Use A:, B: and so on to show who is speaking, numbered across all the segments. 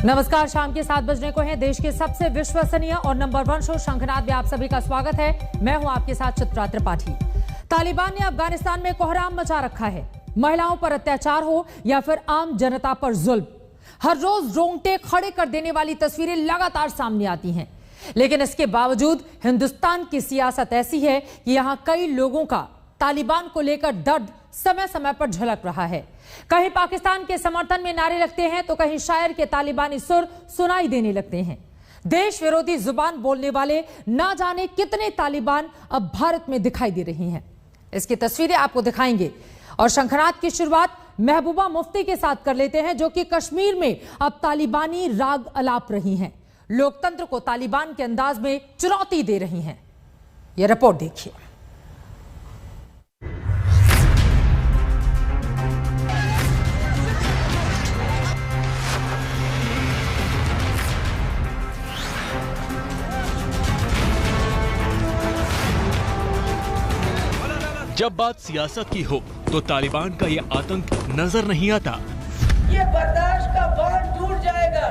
A: नमस्कार, शाम के 7 बजने को है। देश के सबसे विश्वसनीय और नंबर 1 शो शंखनाद में आप सभी का स्वागत है। मैं हूं आपके साथ चित्रा त्रिपाठी। तालिबान ने अफगानिस्तान में कोहराम मचा रखा है। महिलाओं पर अत्याचार हो या फिर आम जनता पर जुल्म, हर रोज रोंगटे खड़े कर देने वाली तस्वीरें लगातार सामने आती हैं। लेकिन इसके बावजूद हिंदुस्तान की सियासत ऐसी है कि यहां कई लोगों का तालिबान को लेकर दर्द समय समय पर झलक रहा है। कहीं पाकिस्तान के समर्थन में नारे लगते हैं तो कहीं शायर के तालिबानी सुर सुनाई देने लगते हैं। देश विरोधी जुबान बोलने वाले ना जाने कितने तालिबान अब भारत में दिखाई दे रही हैं। इसकी तस्वीरें आपको दिखाएंगे और शंखनाद की शुरुआत महबूबा मुफ्ती के साथ कर लेते हैं, जो कि कश्मीर में अब तालिबानी राग अलाप रही हैं। लोकतंत्र को तालिबान के अंदाज में चुनौती दे रही हैं। यह रिपोर्ट देखिए।
B: जब बात सियासत की हो तो तालिबान का ये आतंक नजर नहीं आता।
C: ये बर्दाश्त का बांध टूट जाएगा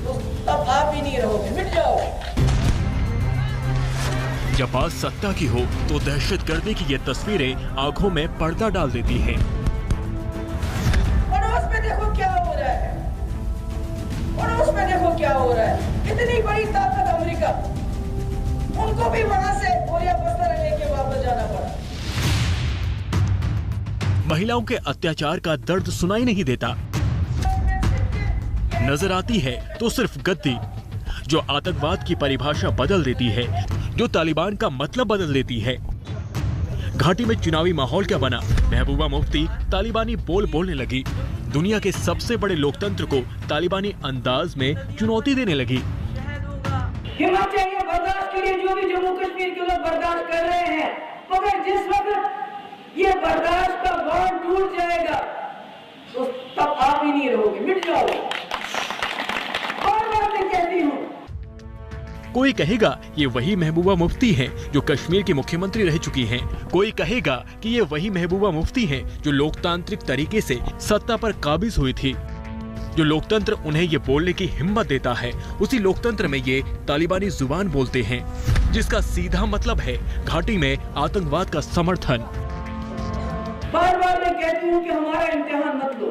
C: तो तब आप ही नहीं रहोगे, मिट जाओगे।
B: जब बात सत्ता की हो तो दहशतगर्दी की ये तस्वीरें आंखों में पर्दा डाल देती हैं।
C: पड़ोस में देखो क्या हो रहा है, पड़ोस में देखो क्या हो रहा है। इतनी बड़ी ताकत अमेरिका, उनको भी वहां से बोरिया बस्तर लेके वापस जाना पड़ा।
B: महिलाओं के अत्याचार का दर्द सुनाई नहीं देता। नजर आती है तो सिर्फ गद्दी, जो आतंकवाद की परिभाषा बदल देती है, जो तालिबान का मतलब बदल देती है। घाटी में चुनावी माहौल क्या बना? महबूबा मुफ्ती तालिबानी बोल बोलने लगी। दुनिया के सबसे बड़े लोकतंत्र को तालिबानी अंदाज में चुनौती देने लगी।
C: हिम्मत चाहिए बर्दाश्त के लिए, जो भी जम्मू कश्मीर के लोग बर्दाश्त कर रहे हैं, मगर जिस वक्त ये बर्दाश्त का बांध टूट जाएगा तो तब आप ही नहीं रहोगे, मिट जाओगे। और मैं कहती हूँ,
B: कोई कहेगा ये वही महबूबा मुफ्ती हैं जो कश्मीर की मुख्यमंत्री रह चुकी हैं। कोई कहेगा कि ये वही महबूबा मुफ्ती हैं जो लोकतांत्रिक तरीके से सत्ता पर काबिज हुई थी। जो लोकतंत्र उन्हें ये बोलने की हिम्मत देता है, उसी लोकतंत्र में ये तालिबानी जुबान बोलते हैं, जिसका सीधा मतलब है घाटी में आतंकवाद का समर्थन।
C: बार बार मैं कहती हूँ कि हमारा इम्तिहान मत लो,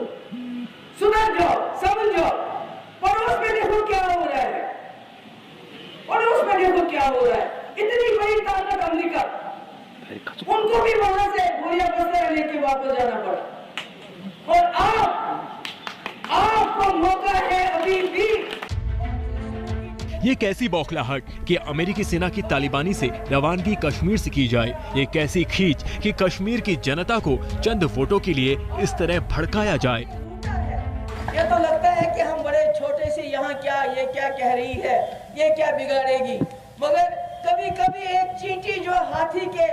C: सुधर जाओ, समझ जाओ। पड़ोस में देखो क्या हो रहा है, पड़ोस में देखो क्या हो रहा है। इतनी बड़ी ताकत अमेरिका, उनको भी वहां से बोरिया बस्तर लेके वापस जाना पड़ा। और आपको मौका है अभी भी।
B: ये कैसी बौखलाहट कि अमेरिकी सेना की तालिबानी से रवानगी कश्मीर से की जाए। ये कैसी खींच कि कश्मीर की जनता को चंद वोटों के लिए इस तरह भड़काया जाए।
C: ये तो लगता है कि हम बड़े छोटे से यहाँ क्या, ये क्या कह रही है, ये क्या बिगाड़ेगी। मगर कभी कभी एक चींटी जो हाथी के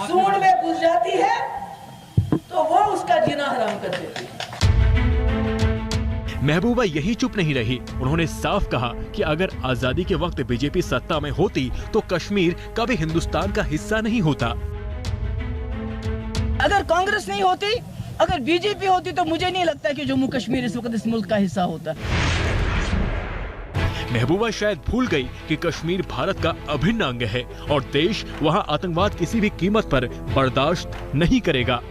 C: सूंड में घुस जाती है तो वो उसका जीना हराम कर देती है।
B: महबूबा यही चुप नहीं रही। उन्होंने साफ कहा कि अगर आजादी के वक्त बीजेपी सत्ता में होती तो कश्मीर कभी हिंदुस्तान का हिस्सा नहीं होता।
C: अगर कांग्रेस नहीं होती, अगर बीजेपी होती तो मुझे नहीं लगता कि जम्मू कश्मीर इस वक्त इस मुल्क का हिस्सा होता।
B: महबूबा शायद भूल गई कि कश्मीर भारत का अभिन्न अंग है और देश वहां आतंकवाद किसी भी कीमत पर बर्दाश्त नहीं करेगा।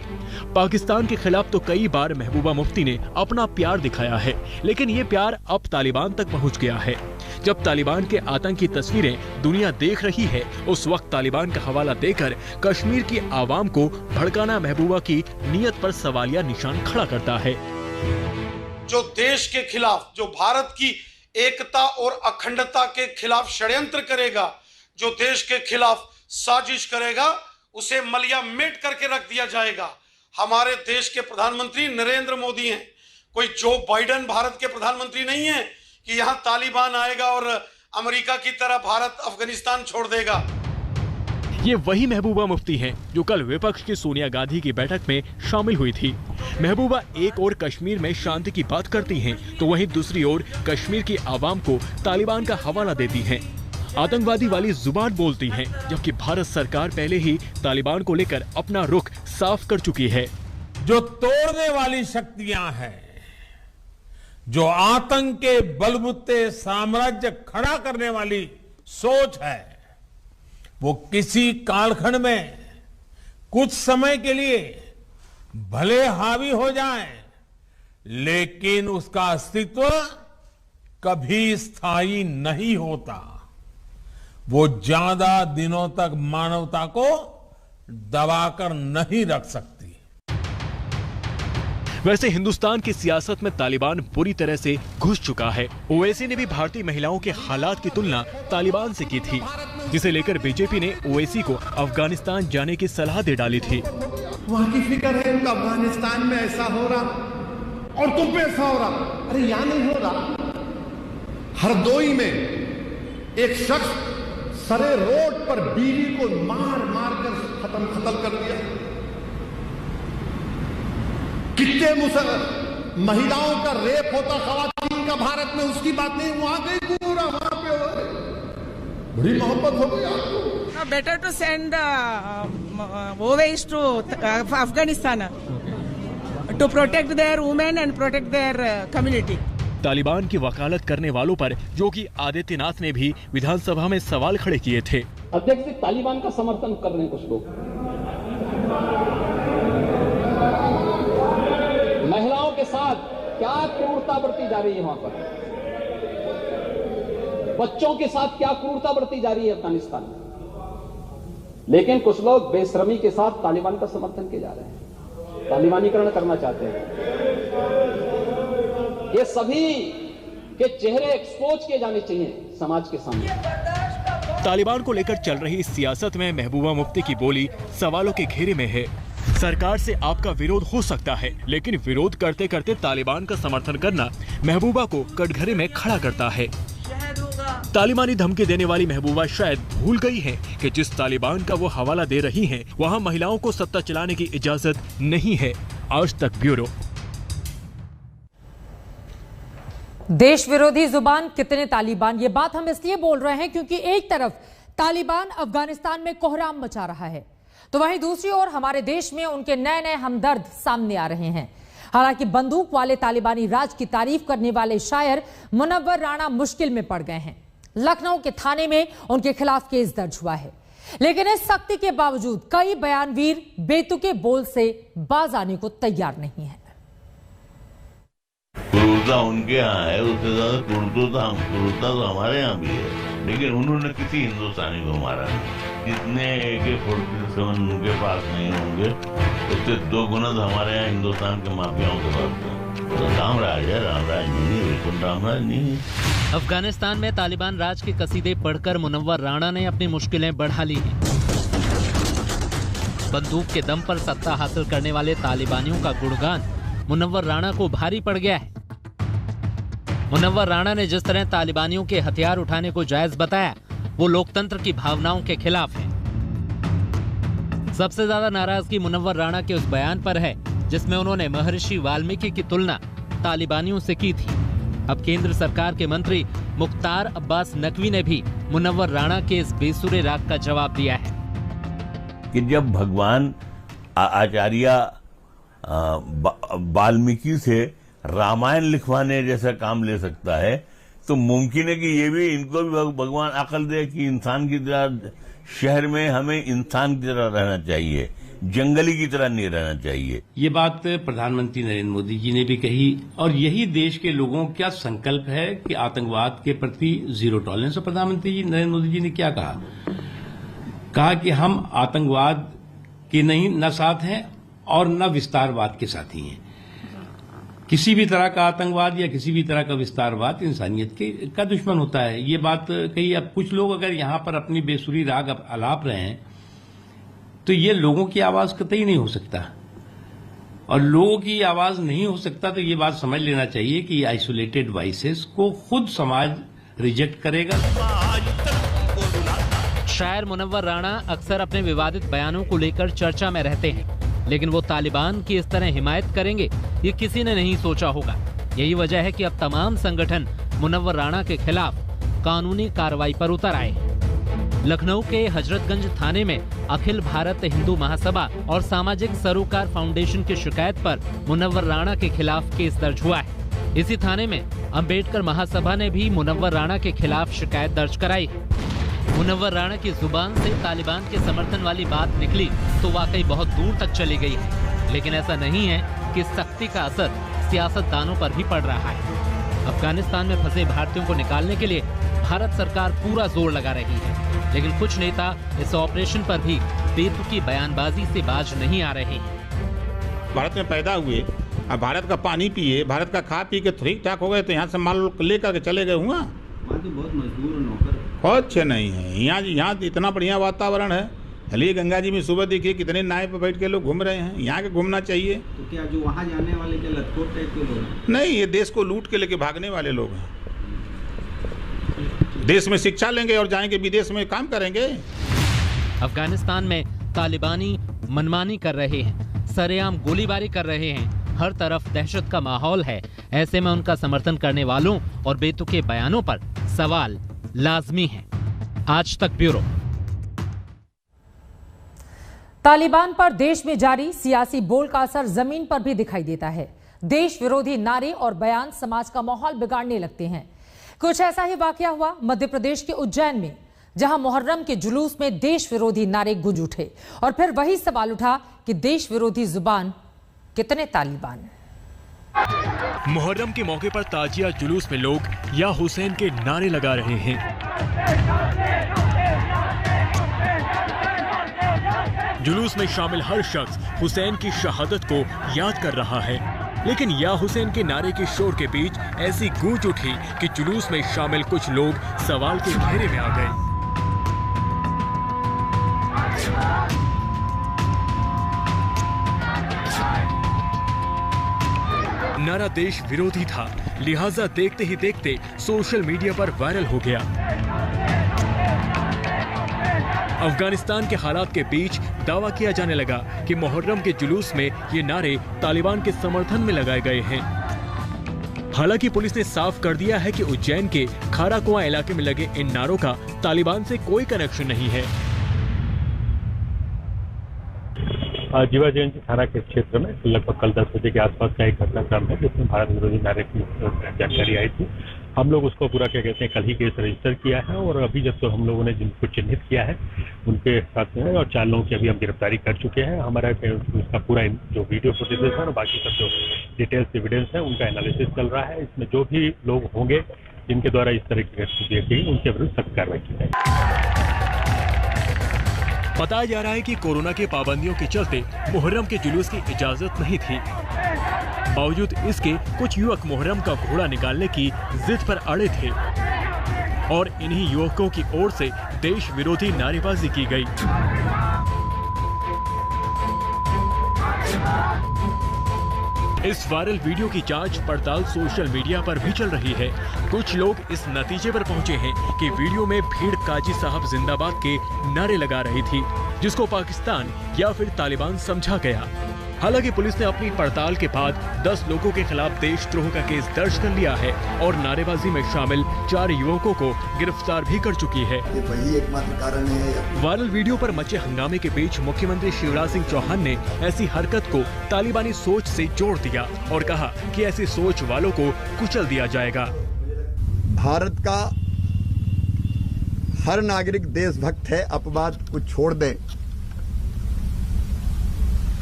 B: पाकिस्तान के खिलाफ तो कई बार महबूबा मुफ्ती ने अपना प्यार दिखाया है, लेकिन ये प्यार अब तालिबान तक पहुंच गया है। जब तालिबान के आतंक की तस्वीरें दुनिया देख रही है, उस वक्त तालिबान का हवाला देकर कश्मीर की आवाम को भड़काना महबूबा की नीयत पर सवालिया निशान खड़ा करता है।
D: जो देश के खिलाफ, जो भारत की एकता और अखंडता के खिलाफ षड्यंत्र करेगा, जो देश के खिलाफ साजिश करेगा, उसे मलिया मेट करके रख दिया जाएगा। हमारे देश के प्रधानमंत्री नरेंद्र मोदी हैं, कोई जो बाइडेन भारत के प्रधानमंत्री नहीं है कि यहां तालिबान आएगा और अमेरिका की तरह भारत अफगानिस्तान छोड़ देगा।
B: ये वही महबूबा मुफ्ती हैं जो कल विपक्ष की सोनिया गांधी की बैठक में शामिल हुई थी। महबूबा एक ओर कश्मीर में शांति की बात करती हैं, तो वहीं दूसरी ओर कश्मीर की आवाम को तालिबान का हवाला देती हैं। आतंकवादी वाली जुबान बोलती हैं, जबकि भारत सरकार पहले ही तालिबान को लेकर अपना रुख साफ कर चुकी है।
E: जो तोड़ने वाली शक्तियां हैं, जो आतंक के बलबूते साम्राज्य खड़ा करने वाली सोच है, वो किसी कालखंड में कुछ समय के लिए भले हावी हो जाए, लेकिन उसका अस्तित्व कभी स्थायी नहीं होता। वो ज्यादा दिनों तक मानवता को दबाकर नहीं रख सकती।
B: वैसे हिंदुस्तान की सियासत में तालिबान बुरी तरह से घुस चुका है। ओवैसी ने भी भारतीय महिलाओं के हालात की तुलना तालिबान से की थी, जिसे लेकर बीजेपी ने ओवैसी को अफगानिस्तान जाने की सलाह दे डाली थी।
F: वहां की फिक्र है उनका, अफगानिस्तान में ऐसा हो रहा और तुम पे ऐसा हो रहा। अरे यहां नहीं हो रहा। हरदोई में एक शख्स सरे रोड पर बीवी को मार मार कर खत्म कर दिया। कितने महिलाओं का रेप होता खवातीन का भारत में, उसकी बात नहीं। वहां गई पूरा, वहां पे बड़ी मोहब्बत हो गई आपको।
G: Better to send Owaisi to Afghanistan to protect their women and protect their community.
B: Taliban की वकालत करने वालों पर योगी आदित्यनाथ ने भी विधानसभा में सवाल खड़े किए थे।
H: अध्यक्ष जी, तालिबान का समर्थन कर रहे हैं कुछ लोग, महिलाओं के साथ क्या क्रूरता बरती जा रही है, वहां पर बच्चों के साथ क्या क्रूरता बरती जा रही है अफगानिस्तान में। लेकिन कुछ लोग बेशर्मी के साथ तालिबान का समर्थन किए जा रहे हैं, तालिबानीकरण करना चाहते हैं। ये सभी के चेहरे एक्सपोज किए जाने चाहिए समाज के सामने।
B: तालिबान को लेकर चल रही सियासत में महबूबा मुफ्ती की बोली सवालों के घेरे में है। सरकार से आपका विरोध हो सकता है, लेकिन विरोध करते करते तालिबान का समर्थन करना महबूबा को कटघरे में खड़ा करता है। तालिबानी धमकी देने वाली महबूबा शायद भूल गई हैं कि जिस तालिबान का वो हवाला दे रही हैं, वहां महिलाओं को सत्ता चलाने की इजाजत नहीं है। आज तक ब्यूरो।
A: देश विरोधी जुबान कितने तालिबान, ये बात हम इसलिए बोल रहे हैं क्योंकि एक तरफ तालिबान अफगानिस्तान में कोहराम मचा रहा है, तो वहीं दूसरी ओर हमारे देश में उनके नए नए हमदर्द सामने आ रहे हैं। हालांकि बंदूक वाले तालिबानी राज की तारीफ करने वाले शायर मुनव्वर राणा मुश्किल में पड़ गए हैं। लखनऊ के थाने में उनके खिलाफ केस दर्ज हुआ है, लेकिन इस सख्ती के बावजूद कई बयानवीर बेतुके बोल से बाज आने को तैयार नहीं है।
I: क्रूरता उनके यहाँ है, उससे ज्यादा क्रूरता तो हमारे यहाँ भी है, लेकिन उन्होंने किसी हिंदुस्तानी को मारा नहीं। जितने AK-47 उनके पास नहीं होंगे, उससे 2 गुना तो हमारे यहाँ हिंदुस्तान के माफियाओं के पास है। तो रामराज है, रामराज नहीं, बिल्कुल रामराज नहीं।
J: अफगानिस्तान में तालिबान राज के कसीदे पढ़कर मुनव्वर राणा ने अपनी मुश्किलें बढ़ा ली हैं। बंदूक के दम पर सत्ता हासिल करने वाले तालिबानियों का गुणगान मुनव्वर राणा को भारी पड़ गया है। मुनव्वर राणा ने जिस तरह तालिबानियों के हथियार उठाने को जायज बताया, वो लोकतंत्र की भावनाओं के खिलाफ है। सबसे ज्यादा नाराजगी मुनव्वर राणा के उस बयान पर है जिसमें उन्होंने महर्षि वाल्मीकि की तुलना तालिबानियों से की थी। अब केंद्र सरकार के मंत्री मुख्तार अब्बास नकवी ने भी मुनव्वर राणा के इस बेसुरे राग का जवाब दिया है
I: कि जब भगवान आचार्य वाल्मीकि से रामायण लिखवाने जैसा काम ले सकता है, तो मुमकिन है कि ये भी इनको भी भगवान अकल दे कि इंसान की तरह शहर में हमें इंसान की तरह रहना चाहिए, जंगली की तरह नहीं रहना चाहिए।
K: ये बात प्रधानमंत्री नरेंद्र मोदी जी ने भी कही, और यही देश के लोगों का संकल्प है कि आतंकवाद के प्रति जीरो टॉलरेंस। प्रधानमंत्री जी नरेंद्र मोदी जी ने क्या कहा कि हम आतंकवाद के नहीं न साथ हैं और न विस्तारवाद के साथी हैं। किसी भी तरह का आतंकवाद या किसी भी तरह का विस्तारवाद इंसानियत का दुश्मन होता है। ये बात कही। अब कुछ लोग अगर यहाँ पर अपनी बेसुरी राग आलाप रहे हैं, तो ये लोगों की आवाज कतई नहीं हो सकता, और लोगों की आवाज नहीं हो सकता तो ये बात समझ लेना चाहिए कि आइसोलेटेड वॉइसेस को खुद समाज रिजेक्ट करेगा।
J: शायर मुनव्वर राणा अक्सर अपने विवादित बयानों को लेकर चर्चा में रहते हैं, लेकिन वो तालिबान की इस तरह हिमायत करेंगे ये किसी ने नहीं सोचा होगा। यही वजह है कि अब तमाम संगठन मुनव्वर राणा के खिलाफ कानूनी कार्रवाई पर उतर आए हैं। लखनऊ के हजरतगंज थाने में अखिल भारत हिंदू महासभा और सामाजिक सरोकार फाउंडेशन की शिकायत पर मुनव्वर राणा के खिलाफ केस दर्ज हुआ है। इसी थाने में अंबेडकर महासभा ने भी मुनव्वर राणा के खिलाफ शिकायत दर्ज कराई। मुनव्वर राणा की जुबान से तालिबान के समर्थन वाली बात निकली तो वाकई बहुत दूर तक चली गई है, लेकिन ऐसा नहीं है कि सख्ती का असर सियासतदानों पर भी पड़ रहा है। अफगानिस्तान में फंसे भारतीयों को निकालने के लिए भारत सरकार पूरा जोर लगा रही है, लेकिन कुछ नेता इस ऑपरेशन पर भी बेतुकी बयानबाजी से बाज नहीं आ रहे हैं।
L: भारत में पैदा हुए, अब भारत का पानी पिए, भारत का खा पी के ठीक ठाक हो गए तो यहाँ से माल लेकर के चले गए हुआ।
M: बहुत मजदूर और नौकर
L: बहुत अच्छे नहीं है। यहाँ इतना बढ़िया वातावरण है। चलिए गंगा जी में सुबह देखिए कितने नाव पे बैठ के लोग घूम रहे हैं। यहाँ के घूमना चाहिए।
M: तो क्या जो वहाँ जाने वाले क्या लटकोट टाइप के लोग
L: नहीं, ये देश को लूट के लेके भागने वाले लोग हैं। देश में शिक्षा लेंगे और जाएंगे विदेश में काम करेंगे।
J: अफगानिस्तान में तालिबानी मनमानी कर रहे हैं, सरेआम गोलीबारी कर रहे हैं, हर तरफ दहशत का माहौल है। ऐसे में उनका समर्थन करने वालों और बेतुके बयानों पर सवाल लाजमी है। आज तक ब्यूरो।
A: तालिबान पर देश में जारी सियासी बोल का असर जमीन पर भी दिखाई देता है। देश विरोधी नारे और बयान समाज का माहौल बिगाड़ने लगते हैं। कुछ ऐसा ही वाकया हुआ मध्य प्रदेश के उज्जैन में, जहां मुहर्रम के जुलूस में देश विरोधी नारे गूंज उठे और फिर वही सवाल उठा कि देश विरोधी जुबान कितने तालिबान।
B: मुहर्रम के मौके पर ताजिया जुलूस में लोग या हुसैन के नारे लगा रहे हैं। जुलूस में शामिल हर शख्स हुसैन की शहादत को याद कर रहा है, लेकिन या हुसैन के नारे के शोर के बीच ऐसी गूंज उठी कि जुलूस में शामिल कुछ लोग सवाल के घेरे में आ गए। नारा देश विरोधी था, लिहाजा देखते ही देखते सोशल मीडिया पर वायरल हो गया। अफगानिस्तान के हालात के बीच दावा किया जाने लगा कि मुहर्रम के जुलूस में ये नारे तालिबान के समर्थन में लगाए गए हैं। हालांकि पुलिस ने साफ कर दिया है कि उज्जैन के खारा कुआं इलाके में लगे इन नारों का तालिबान से कोई कनेक्शन नहीं है।
N: जीवा जयंती थाना के क्षेत्र में लगभग कल 10 बजे के आसपास का एक घटनाक्रम है जिसमें भारत विरोधी नारे की जानकारी आई थी। हम लोग उसको पूरा क्या कहते हैं कल ही केस रजिस्टर किया है और अभी जब तो हम लोगों ने जिनको चिन्हित किया है उनके साथ में और 4 लोगों की अभी हम गिरफ्तारी कर चुके हैं। हमारा उसका पूरा जो वीडियो फुटेज है और बाकी सब जो डिटेल्स एविडेंस है उनका एनालिसिस चल रहा है। इसमें जो भी लोग होंगे जिनके द्वारा इस तरह की गतिविधियां की उनके विरुद्ध सख्त कार्रवाई की जाएगी।
B: बताया जा रहा है कि कोरोना के पाबंदियों के चलते मुहर्रम के जुलूस की इजाजत नहीं थी। बावजूद इसके कुछ युवक मुहर्रम का घोड़ा निकालने की जिद पर अड़े थे और इन्हीं युवकों की ओर से देश विरोधी नारेबाजी की गई। इस वायरल वीडियो की जांच पड़ताल सोशल मीडिया पर भी चल रही है। कुछ लोग इस नतीजे पर पहुंचे हैं कि वीडियो में भीड़ काजी साहब जिंदाबाद के नारे लगा रही थी, जिसको पाकिस्तान या फिर तालिबान समझा गया। हालांकि पुलिस ने अपनी पड़ताल के बाद 10 लोगों के खिलाफ देशद्रोह का केस दर्ज कर लिया है और नारेबाजी में शामिल 4 युवकों को गिरफ्तार भी कर चुकी है।
O: ये वही एकमात्र कारण है।
B: वायरल वीडियो पर मचे हंगामे के बीच मुख्यमंत्री शिवराज सिंह चौहान ने ऐसी हरकत को तालिबानी सोच से जोड़ दिया और कहा कि ऐसी सोच वालों को कुचल दिया जाएगा।
O: भारत का हर नागरिक देशभक्त है, अपवाद को छोड़ दें,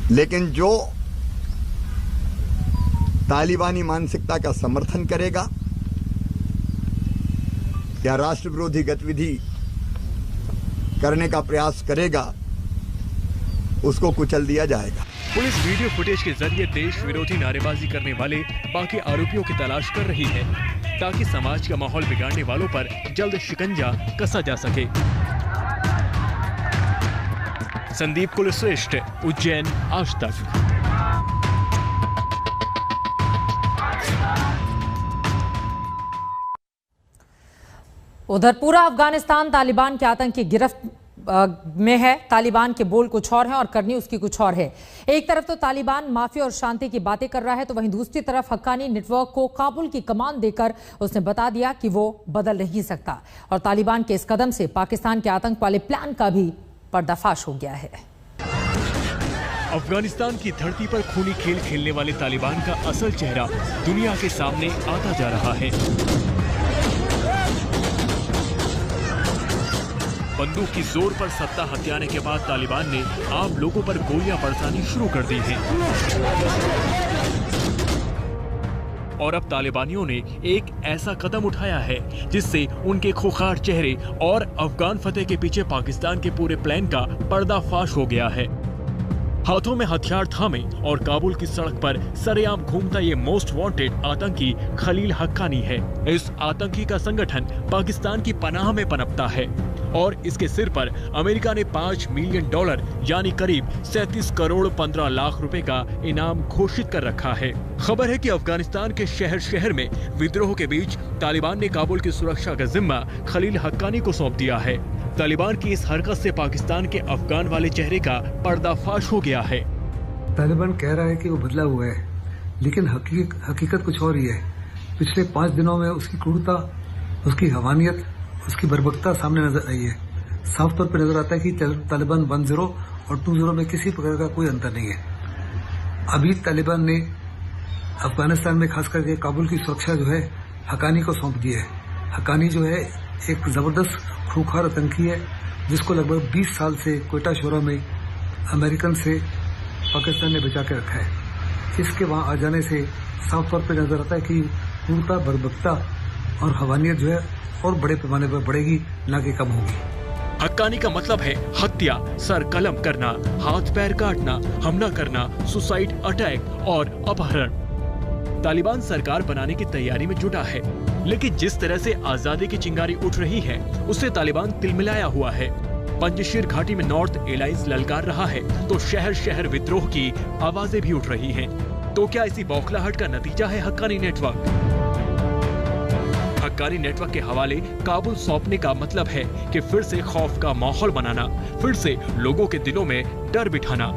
O: लेकिन जो तालिबानी मानसिकता का समर्थन करेगा या राष्ट्र विरोधी गतिविधि करने का प्रयास करेगा उसको कुचल दिया जाएगा।
B: पुलिस वीडियो फुटेज के जरिए देश विरोधी नारेबाजी करने वाले बाकी आरोपियों की तलाश कर रही है ताकि समाज का माहौल बिगाड़ने वालों पर जल्द शिकंजा कसा जा सके। संदीप कुलश्रेष्ठ, उज्जैन, आज तक।
A: उधर पूरा अफगानिस्तान तालिबान के आतंक की गिरफ्त में है। तालिबान के बोल कुछ और हैं और करनी उसकी कुछ और है। एक तरफ तो तालिबान माफिया और शांति की बातें कर रहा है, तो वहीं दूसरी तरफ हक्कानी नेटवर्क को काबुल की कमान देकर उसने बता दिया कि वो बदल नहीं सकता। और तालिबान के इस कदम से पाकिस्तान के आतंक वाले प्लान का भी पर्दाफाश हो गया है।
B: अफगानिस्तान की धरती पर खूनी खेल खेलने वाले तालिबान का असल चेहरा दुनिया के सामने आता जा रहा है। बंदूक की जोर पर सत्ता हथियाने के बाद तालिबान ने आम लोगों पर गोलियां बरसानी शुरू कर दी हैं। और अब तालिबानियों ने एक ऐसा कदम उठाया है जिससे उनके खुखार चेहरे और अफगान फतेह के पीछे पाकिस्तान के पूरे प्लान का पर्दाफाश हो गया है। हाथों में हथियार थामे और काबुल की सड़क पर सरेआम घूमता ये मोस्ट वांटेड आतंकी खलील हक्कानी है। इस आतंकी का संगठन पाकिस्तान की पनाह में पनपता है और इसके सिर पर अमेरिका ने $5 मिलियन यानी करीब 37 करोड़ 15 लाख रुपए का इनाम घोषित कर रखा है। खबर है कि अफगानिस्तान के शहर शहर में विद्रोह के बीच तालिबान ने काबुल की सुरक्षा का जिम्मा खलील हक्कानी को सौंप दिया है। तालिबान की इस हरकत से पाकिस्तान के अफगान वाले चेहरे का पर्दाफाश हो गया है।
P: तालिबान कह रहा है कि वो बदला हुआ है, लेकिन हकीकत कुछ और ही है। पिछले 5 दिनों में उसकी क्रूरता, उसकी हवानियत, उसकी बर्बरता सामने नजर आई है। साफ तौर पर नजर आता है कि तालिबान 10 और 20 में किसी प्रकार का कोई अंतर नहीं है। अभी तालिबान ने अफगानिस्तान में खास करके काबुल की सुरक्षा जो है हक्कानी को सौंप दी है। हक्कानी जो है एक जबरदस्त खूंखार आतंकी है जिसको लगभग 20 साल से कोयटा शोरा में अमेरिकन से पाकिस्तान ने बचा के रखा है। इसके वहां आ जाने से साफ तौर पर नजर आता है कि क्रूरता, बर्बरता और हवानियत जो है और बड़े पैमाने पर बढ़ेगी, ना कि कम होगी।
B: हक्कानी का मतलब है हत्या, सर कलम करना, हाथ पैर काटना, हमला करना, सुसाइड अटैक और अपहरण। तालिबान सरकार बनाने की तैयारी में जुटा है, लेकिन जिस तरह से आजादी की चिंगारी उठ रही है उससे तालिबान तिलमिलाया हुआ है। पंजशीर घाटी में नॉर्थ एलायंस ललकार रहा है तो शहर शहर विद्रोह की आवाजें भी उठ रही हैं। तो क्या इसी बौखलाहट का नतीजा है हक्कानी नेटवर्क? हक्कानी नेटवर्क के हवाले काबुल सौंपने का मतलब है कि फिर से खौफ का माहौल बनाना, फिर से लोगों के दिलों में डर बिठाना।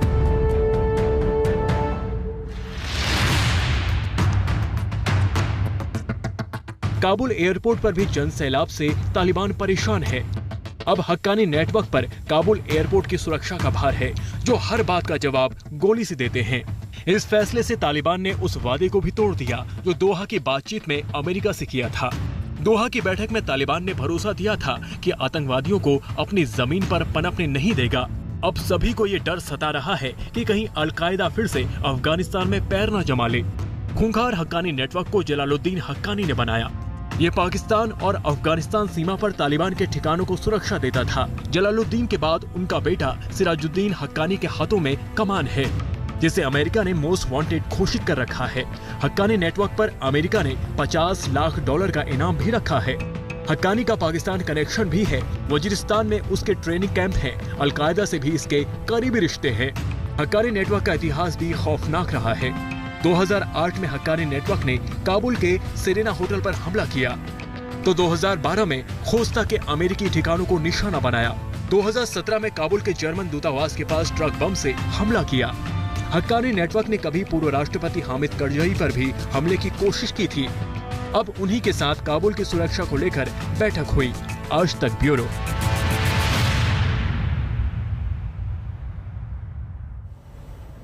B: काबुल एयरपोर्ट पर भी जन सैलाब से तालिबान परेशान है। अब हक्कानी नेटवर्क पर काबुल एयरपोर्ट की सुरक्षा का भार है, जो हर बात का जवाब गोली से देते हैं। इस फैसले से तालिबान ने उस वादे को भी तोड़ दिया जो दोहा की बातचीत में अमेरिका से किया था। दोहा की बैठक में तालिबान ने भरोसा दिया था कि आतंकवादियों को अपनी जमीन पर पनपने नहीं देगा। अब सभी को ये डर सता रहा है कि कहीं अलकायदा फिर से अफगानिस्तान में पैर न जमा ले। खूंखार हक्कानी नेटवर्क को जलालुद्दीन हक्कानी ने बनाया। ये पाकिस्तान और अफगानिस्तान सीमा पर तालिबान के ठिकानों को सुरक्षा देता था। जलालुद्दीन के बाद उनका बेटा सिराजुद्दीन हक्कानी के हाथों में कमान है, जिसे अमेरिका ने मोस्ट वांटेड घोषित कर रखा है। हक्कानी नेटवर्क पर अमेरिका ने $50 लाख का इनाम भी रखा है। हक्कानी का पाकिस्तान कनेक्शन भी है। वजीरिस्तान में उसके ट्रेनिंग कैंप हैं। अलकायदा से भी इसके करीबी रिश्ते हैं। हक्कानी नेटवर्क का इतिहास भी खौफनाक रहा है। 2008 में हक्कानी नेटवर्क ने काबुल के सेरेना होटल पर हमला किया, तो 2012 में खोस्ता के अमेरिकी ठिकानों को निशाना बनाया। 2017 में काबुल के जर्मन दूतावास के पास ट्रक बम से हमला किया। हक्कानी नेटवर्क ने कभी पूर्व राष्ट्रपति हामिद करजई पर भी हमले की कोशिश की थी। अब उन्हीं के साथ काबुल की सुरक्षा को लेकर बैठक हुई। आज तक ब्यूरो।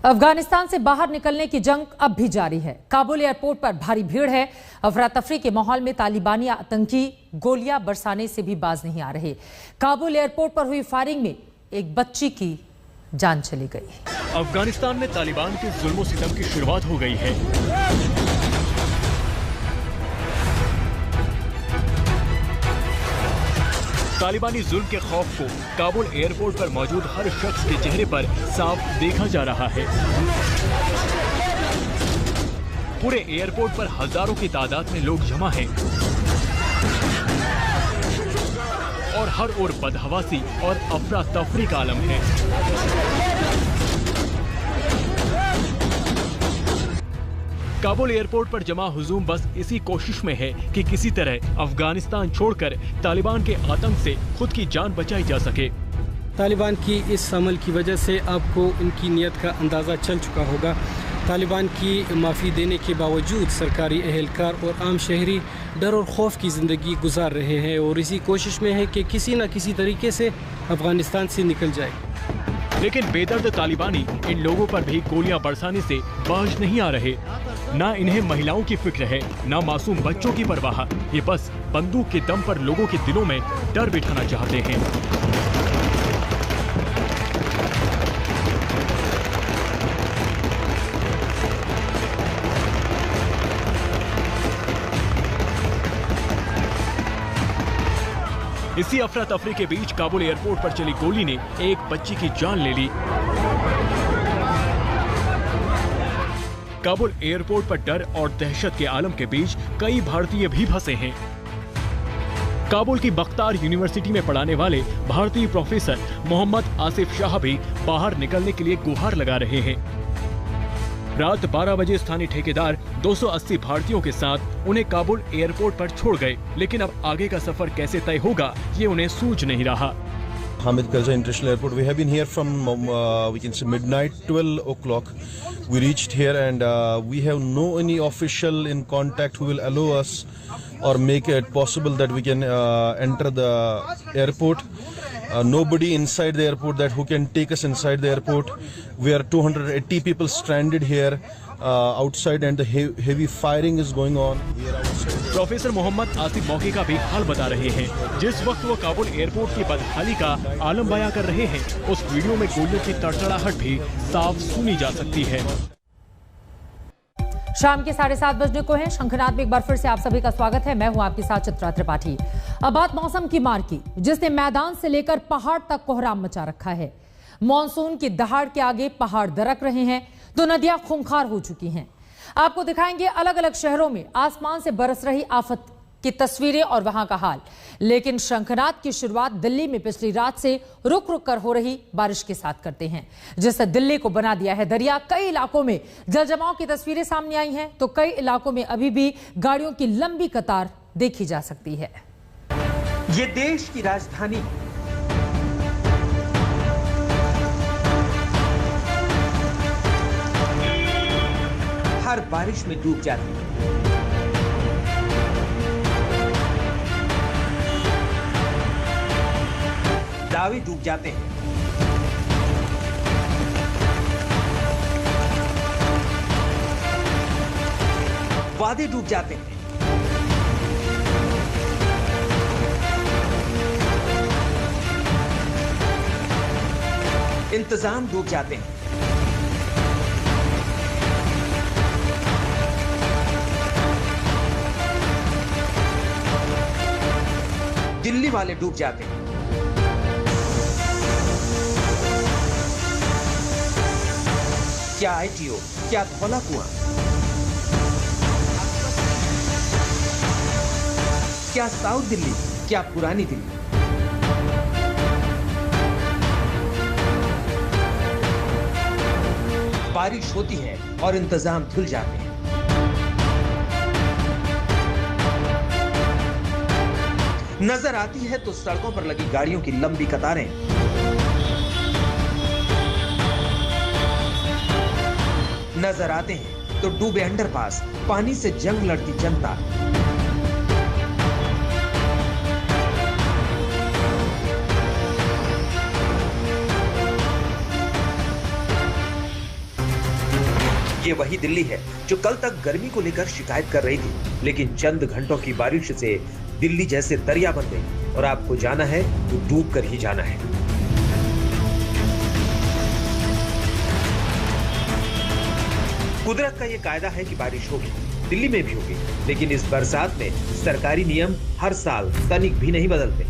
A: अफगानिस्तान से बाहर निकलने की जंग अब भी जारी है। काबुल एयरपोर्ट पर भारी भीड़ है। अफरा तफरी के माहौल में तालिबानी आतंकी गोलियां बरसाने से भी बाज नहीं आ रहे। काबुल एयरपोर्ट पर हुई फायरिंग में एक बच्ची की जान चली गई।
B: अफगानिस्तान में तालिबान के जुल्म सितम की शुरुआत हो गई है। तालिबानी जुल्म के खौफ को काबुल एयरपोर्ट पर मौजूद हर शख्स के चेहरे पर साफ देखा जा रहा है। पूरे एयरपोर्ट पर हजारों की तादाद में लोग जमा हैं और हर ओर बदहवासी और अफरा तफरी का आलम है। काबुल एयरपोर्ट पर जमा हुजूम बस इसी कोशिश में है कि किसी तरह अफगानिस्तान छोड़कर तालिबान के आतंक से खुद की जान बचाई जा सके।
Q: तालिबान की इस अमल की वजह से आपको इनकी नीयत का अंदाज़ा चल चुका होगा। तालिबान की माफ़ी देने के बावजूद सरकारी एहलकार और आम शहरी डर और खौफ की ज़िंदगी गुजार रहे हैं और इसी कोशिश में है कि किसी न किसी तरीके से अफगानिस्तान से निकल जाए।
B: लेकिन बेदर्द तालिबानी इन लोगों पर भी गोलियां बरसाने से बाज नहीं आ रहे। ना इन्हें महिलाओं की फिक्र है, ना मासूम बच्चों की परवाह। ये बस बंदूक के दम पर लोगों के दिलों में डर बिठाना चाहते हैं। इसी अफरा तफरी के बीच काबुल एयरपोर्ट पर चली गोली ने एक बच्ची की जान ले ली। काबुल एयरपोर्ट पर डर और दहशत के आलम के बीच कई भारतीय भी फंसे हैं। काबुल की बख्तार यूनिवर्सिटी में पढ़ाने वाले भारतीय प्रोफेसर मोहम्मद आसिफ शाह भी बाहर निकलने के लिए गुहार लगा रहे हैं। रात 12 बजे स्थानीय ठेकेदार 280 भारतीयों के साथ उन्हें काबुल एयरपोर्ट पर छोड़ गए, लेकिन अब आगे का सफर कैसे तय होगा ये उन्हें सूझ नहीं रहा।
R: Hamid Karzai International Airport. We have been here from we can say midnight, 12 o'clock. We reached here and we have no any official in contact who will allow us or make it possible that we can enter the airport. Nobody inside the airport that who can take us inside the airport. We are 280 people stranded here outside and the heavy firing is going on.
B: Professor Mohammad Asif मौके का भी हाल बता रहे हैं। जिस वक्त वो Kabul airport की बदहाली का आलम बयां कर रहे हैं, उस वीडियो में गोलियों की तड़तड़ाहट भी साफ सुनी जा सकती है।
A: शाम के 7:30 बजने को है। शंखनाद में एक बार फिर से आप सभी का स्वागत है। मैं हूं आपके साथ चित्रा त्रिपाठी। अब बात मौसम की मार की, जिसने मैदान से लेकर पहाड़ तक कोहराम मचा रखा है। मॉनसून की दहाड़ के आगे पहाड़ दरक रहे हैं तो नदियां खूंखार हो चुकी हैं। आपको दिखाएंगे अलग अलग शहरों में आसमान से बरस रही आफत की तस्वीरें और वहां का हाल। लेकिन शंखनाद की शुरुआत दिल्ली में पिछली रात से रुक रुक कर हो रही बारिश के साथ करते हैं, जिससे दिल्ली को बना दिया है दरिया। कई इलाकों में जलजमाव की तस्वीरें सामने आई हैं तो कई इलाकों में अभी भी गाड़ियों की लंबी कतार देखी जा सकती है।
S: ये देश की राजधानी हर बारिश में डूब जाती है। दावे डूब जाते हैं, वादे डूब जाते हैं, इंतजाम डूब जाते हैं, दिल्ली वाले डूब जाते हैं। क्या आईटीओ, क्या धौला कुआं, क्या साउथ दिल्ली, क्या पुरानी दिल्ली। बारिश होती है और इंतजाम धुल जाते हैं। नजर आती है तो सड़कों पर लगी गाड़ियों की लंबी कतारें। नजर आते हैं तो डूबे अंडरपास, पानी से जंग लड़ती जनता। ये वही दिल्ली है जो कल तक गर्मी को लेकर शिकायत कर रही थी, लेकिन चंद घंटों की बारिश से दिल्ली जैसे दरिया बन गई और आपको जाना है तो डूब कर ही जाना है। कुदरत का ये कायदा है कि बारिश होगी, दिल्ली में भी होगी, लेकिन इस बरसात में सरकारी नियम हर साल तनिक भी नहीं बदलते।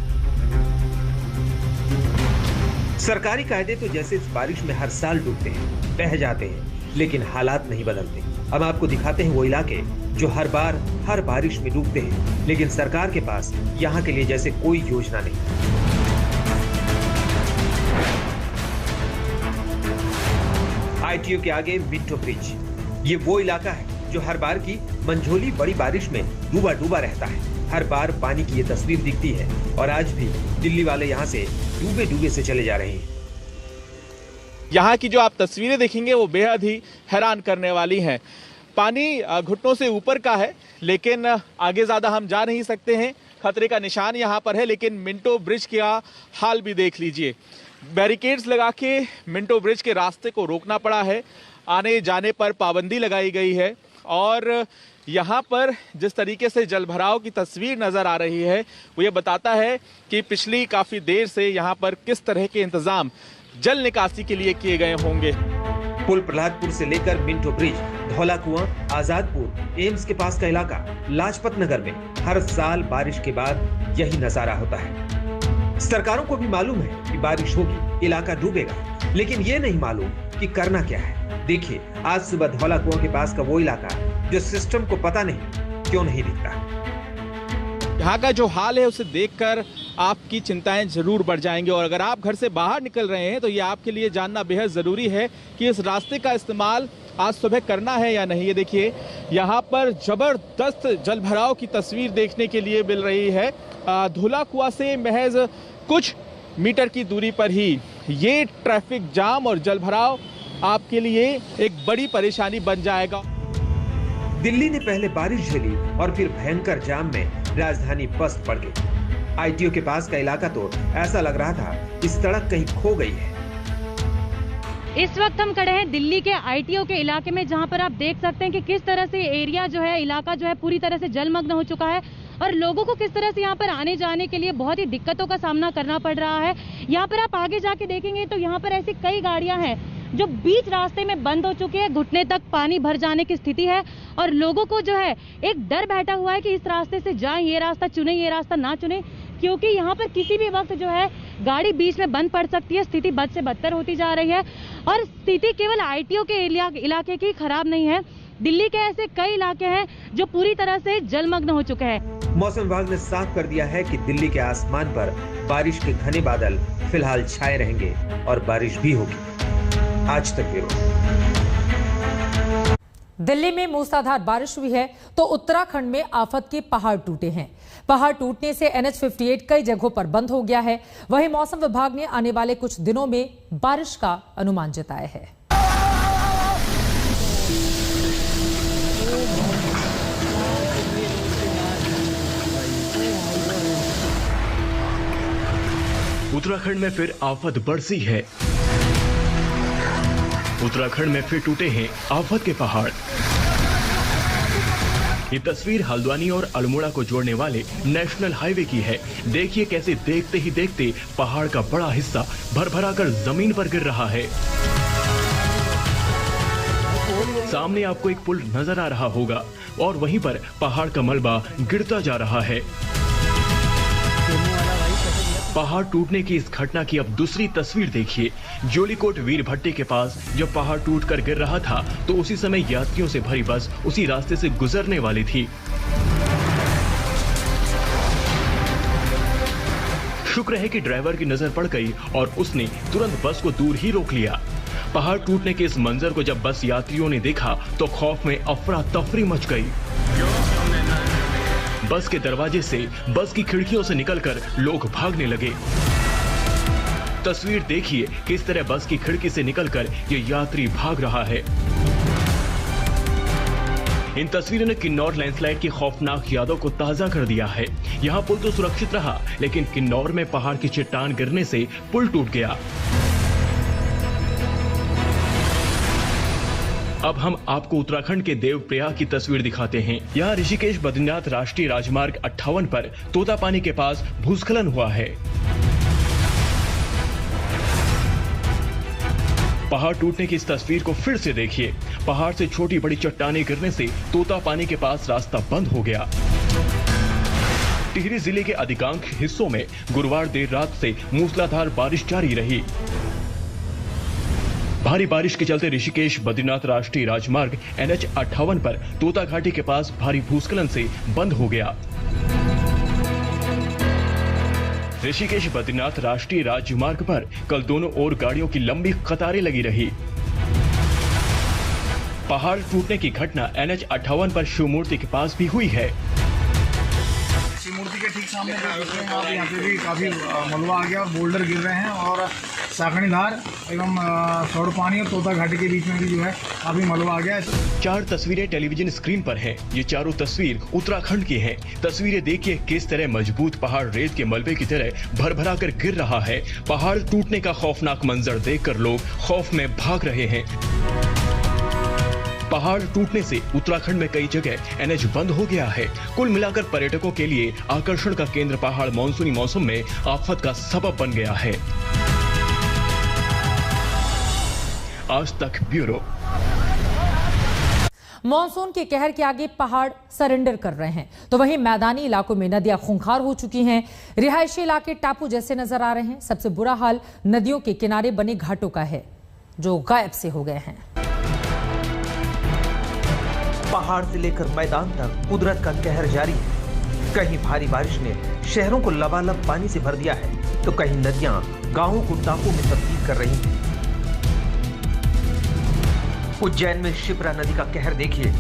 S: सरकारी कायदे तो जैसे इस बारिश में हर साल डूबते हैं, बह जाते हैं, लेकिन हालात नहीं बदलते। अब आपको दिखाते हैं वो इलाके जो हर बार हर बारिश में डूबते हैं, लेकिन सरकार के पास यहाँ के लिए जैसे कोई योजना नहीं। आईटीओ के आगे मिंटो ब्रिज, ये वो इलाका है जो हर बार की मंझोली बड़ी बारिश में डूबा डूबा रहता है। हर बार पानी की ये तस्वीर दिखती है और आज भी दिल्ली वाले यहाँ से डूबे डूबे से चले जा रहे हैं।
T: यहाँ की जो आप तस्वीरें देखेंगे वो बेहद ही हैरान करने वाली हैं। पानी घुटनों से ऊपर का है, लेकिन आगे ज्यादा हम जा नहीं सकते हैं। खतरे का निशान यहाँ पर है, लेकिन मिंटो ब्रिज का हाल भी देख लीजिए। बैरिकेड्स लगा के मिंटो ब्रिज के रास्ते को रोकना पड़ा है, आने जाने पर पाबंदी लगाई गई है। और यहाँ पर जिस तरीके से जलभराव की तस्वीर नजर आ रही है वो ये बताता है कि पिछली काफी देर से यहाँ पर किस तरह के इंतजाम जल निकासी के लिए किए गए होंगे।
S: पुल प्रहलादपुर से लेकर मिंटो ब्रिज, धौला कुआं, आजादपुर, एम्स के पास का इलाका, लाजपत नगर में हर साल बारिश के बाद यही नजारा होता है। सरकारों को भी मालूम है कि बारिश होगी, इलाका डूबेगा, लेकिन ये नहीं मालूम कि करना क्या है। देखिए, आज सुबह धौला कुआं के पास का वो इलाका जो सिस्टम को पता नहीं क्यों नहीं दिखता।
T: यहाँ का जो हाल है उसे देखकर आपकी चिंताएं जरूर बढ़ जाएंगी। और अगर आप घर से बाहर निकल रहे हैं तो ये आपके लिए जानना बेहद जरूरी है कि इस रास्ते का इस्तेमाल आज सुबह करना है या नहीं। ये देखिए, यहाँ पर जबरदस्त जलभराव की तस्वीर देखने के लिए मिल रही है। धौला कुआं से महज कुछ मीटर की दूरी पर ही ये ट्रैफिक जाम और जलभराव आपके लिए एक बड़ी परेशानी बन जाएगा।
S: दिल्ली ने पहले बारिश झेली और फिर भयंकर जाम में राजधानी पस्त पड़ गई। आईटीओ के पास का इलाका तो ऐसा लग रहा था कि सड़क कहीं खो गई है।
U: इस वक्त हम खड़े हैं दिल्ली के आईटीओ के इलाके में, जहां पर आप देख सकते हैं कि किस तरह से एरिया जो है, इलाका जो है पूरी तरह से जलमग्न हो चुका है और लोगों को किस तरह से यहाँ पर आने जाने के लिए बहुत ही दिक्कतों का सामना करना पड़ रहा है। यहाँ पर आप आगे जाके देखेंगे तो यहाँ पर ऐसी कई गाड़ियां हैं जो बीच रास्ते में बंद हो चुकी है, घुटने तक पानी भर जाने की स्थिति है और लोगों को जो है एक डर बैठा हुआ है कि इस रास्ते से जाएं, ये रास्ता चुने, ये रास्ता ना चुने, क्योंकि यहाँ पर किसी भी वक्त जो है गाड़ी बीच में बंद पड़ सकती है। स्थिति बद से बदतर होती जा रही है और स्थिति केवल आईटीओ के इलाके की खराब नहीं है, दिल्ली के ऐसे कई इलाके हैं जो पूरी तरह से जलमग्न हो चुके हैं।
S: मौसम विभाग ने साफ कर दिया है कि दिल्ली के आसमान पर बारिश के घने बादल फिलहाल छाए रहेंगे और बारिश भी होगी। आज तक ब्यूरो।
A: दिल्ली में मूसलाधार बारिश हुई है तो उत्तराखंड में आफत के पहाड़ टूटे हैं। पहाड़ टूटने से NH 58 कई जगहों पर बंद हो गया है। वहीं मौसम विभाग ने आने वाले कुछ दिनों में बारिश का अनुमान जताया है।
B: उत्तराखंड में फिर आफत बरसी है। उत्तराखंड में फिर टूटे हैं आफत के पहाड़। ये तस्वीर हल्द्वानी और अल्मोड़ा को जोड़ने वाले नेशनल हाईवे की है। देखिए कैसे देखते ही देखते पहाड़ का बड़ा हिस्सा भरभरा कर जमीन पर गिर रहा है। सामने आपको एक पुल नजर आ रहा होगा और वहीं पर पहाड़ का मलबा गिरता जा रहा है। पहाड़ टूटने की इस घटना की अब दूसरी तस्वीर देखिए। जोलीकोट वीर भट्टी के पास जब पहाड़ टूटकर गिर रहा था तो उसी समय यात्रियों से भरी बस उसी रास्ते से गुजरने वाली थी। शुक्र है कि ड्राइवर की नजर पड़ गई और उसने तुरंत बस को दूर ही रोक लिया। पहाड़ टूटने के इस मंजर को जब बस यात्रियों ने देखा तो खौफ में अफरा तफरी मच गई। बस के दरवाजे से, बस की खिड़कियों से निकलकर लोग भागने लगे। तस्वीर देखिए किस तरह बस की खिड़की से निकलकर ये यात्री भाग रहा है। इन तस्वीरों ने किन्नौर लैंडस्लाइड की खौफनाक यादों को ताजा कर दिया है। यहाँ पुल तो सुरक्षित रहा, लेकिन किन्नौर में पहाड़ की चट्टान गिरने से पुल टूट गया। अब हम आपको उत्तराखंड के देवप्रयाग की तस्वीर दिखाते हैं। यहाँ ऋषिकेश बद्रीनाथ राष्ट्रीय राजमार्ग 58 पर तोतापानी के पास भूस्खलन हुआ है। पहाड़ टूटने की इस तस्वीर को फिर से देखिए। पहाड़ से छोटी बड़ी चट्टानें गिरने से तोतापानी के पास रास्ता बंद हो गया। टिहरी जिले के अधिकांश हिस्सों में गुरुवार देर रात से मूसलाधार बारिश जारी रही। भारी बारिश के चलते ऋषिकेश बद्रीनाथ राष्ट्रीय राजमार्ग NH 58 पर तोता घाटी के पास भारी भूस्खलन से बंद हो गया। ऋषिकेश बद्रीनाथ राष्ट्रीय राजमार्ग पर कल दोनों ओर गाड़ियों की लंबी कतारें लगी रही। पहाड़ टूटने की घटना NH 58 पर शिव मूर्ति के पास भी हुई है।
V: शिव मूर्ति के ठीक सामने जो देख रहे हैं आप, यहाँ पे भी काफी मलबा आ गया और बोल्डर गिर रहे हैं और
C: साकणीधार एवं सौड़पानी और तोता घाटी के बीच में भी जो है अभी मलबा आ गया है।
B: 4 तस्वीरें टेलीविजन स्क्रीन पर हैं। ये चारों तस्वीर उत्तराखंड की हैं। तस्वीरें देखिए किस तरह मजबूत पहाड़ रेत के मलबे की तरह भर-भरा कर गिर रहा है। पहाड़ टूटने का खौफनाक मंजर देखकर लोग खौफ में भाग रहे हैं। पहाड़ टूटने से उत्तराखंड में कई जगह एनएच बंद हो गया है। कुल मिलाकर पर्यटकों के लिए आकर्षण का केंद्र पहाड़ मानसूनी मौसम में आफत का सबब बन गया है। आज तक ब्यूरो।
A: मॉनसून के कहर के आगे पहाड़ सरेंडर कर रहे हैं, तो वहीं मैदानी इलाकों में नदियां खूंखार हो चुकी हैं। रिहायशी इलाके टापू जैसे नजर आ रहे हैं। सबसे बुरा हाल नदियों के किनारे बने घाटों का है, जो गायब से हो गए हैं।
S: पहाड़ से लेकर मैदान तक कुदरत का कहर जारी है। कहीं भारी बारिश ने शहरों को लबालब पानी से भर दिया है, तो कहीं नदियां गांवों को टापू में तब्दील कर रही हैं। उज्जैन में शिप्रा नदी का कहर देखिए।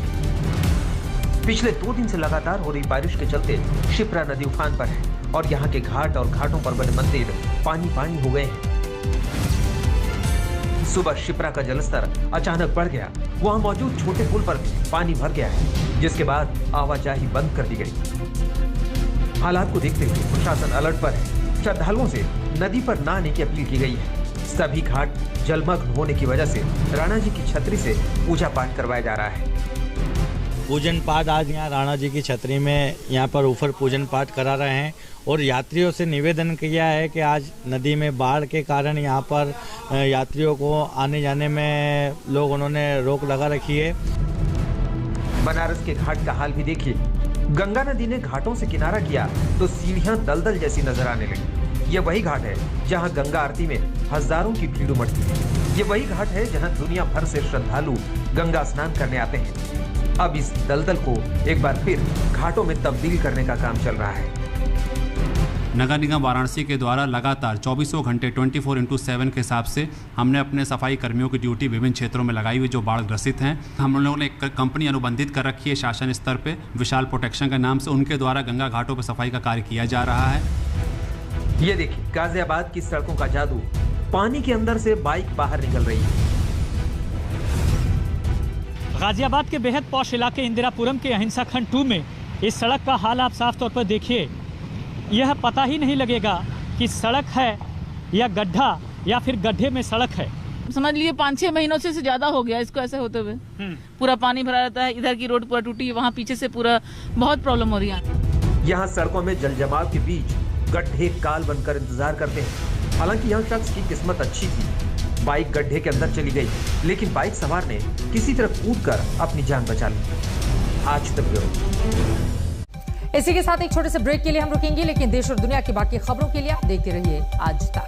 S: पिछले 2 दिन से लगातार हो रही बारिश के चलते शिप्रा नदी उफान पर है और यहाँ के घाट और घाटों पर बने मंदिर पानी पानी हो गए हैं। सुबह शिप्रा का जलस्तर अचानक बढ़ गया। वहां मौजूद छोटे पुल पर भी पानी भर गया है, जिसके बाद आवाजाही बंद कर दी गई। हालात को देखते हुए प्रशासन अलर्ट पर है। श्रद्धालुओं से नदी पर न आने की अपील की गई है। सभी घाट जलमग्न होने की वजह से राणा जी की छतरी से पूजा पाठ करवाया जा रहा है।
V: पूजन पाठ आज यहाँ राणा जी की छतरी में यहाँ पर ऊपर पूजन पाठ करा रहे हैं और यात्रियों से निवेदन किया है कि आज नदी में बाढ़ के कारण यहाँ पर यात्रियों को आने जाने में लोग उन्होंने रोक लगा रखी है।
S: बनारस के घाट का हाल भी देखिए। गंगा नदी ने घाटों से किनारा किया तो सीढ़ियां दलदल जैसी नजर आने लगी। ये वही घाट है जहां गंगा आरती में हजारों की भीड़ उमड़ती है। ये वही घाट है जहां दुनिया भर से श्रद्धालु गंगा स्नान करने आते हैं। अब इस दलदल को एक बार फिर घाटों में तब्दील करने का काम चल रहा है।
W: नगर निगम वाराणसी के द्वारा लगातार 24 घंटे 24/7 के हिसाब से हमने अपने सफाई कर्मियों की ड्यूटी विभिन्न क्षेत्रों में लगाई हुई जो बाढ़ ग्रसित हैं। हम लोगों ने एक कंपनी अनुबंधित कर रखी है शासन स्तर पे, विशाल प्रोटेक्शन के नाम से। उनके द्वारा गंगा घाटों पर सफाई का कार्य किया जा रहा है।
S: ये देखिए गाजियाबाद की सड़कों का जादू। पानी के अंदर से बाइक बाहर निकल रही है।
X: गाजियाबाद के बेहद पौष इलाके इंदिरापुरम के अहिंसा खंड 2 में इस सड़क का हाल आप साफ तौर पर देखिए। यह पता ही नहीं लगेगा कि सड़क है या गड्ढा या फिर गड्ढे में सड़क है।
Y: समझ लीजिए 5-6 महीनों से ज़्यादा हो गया इसको ऐसे होते हुए। पूरा पानी भरा रहता है। इधर की रोड पूरा टूटी है, वहाँ पीछे से पूरा बहुत प्रॉब्लम हो रही है।
S: यहाँ सड़कों में जल जमाव के बीच गड्ढे काल बनकर इंतजार करते हैं। हालांकि यहाँ शख्स की किस्मत अच्छी थी। बाइक गड्ढे के अंदर चली गई, लेकिन बाइक सवार ने किसी तरह कूदकर अपनी जान बचा ली। आज तक ब्यूरो।
A: इसी के साथ एक छोटे से ब्रेक के लिए हम रुकेंगे, लेकिन देश और दुनिया की बाकी खबरों के लिए आप देखते रहिए आज तक।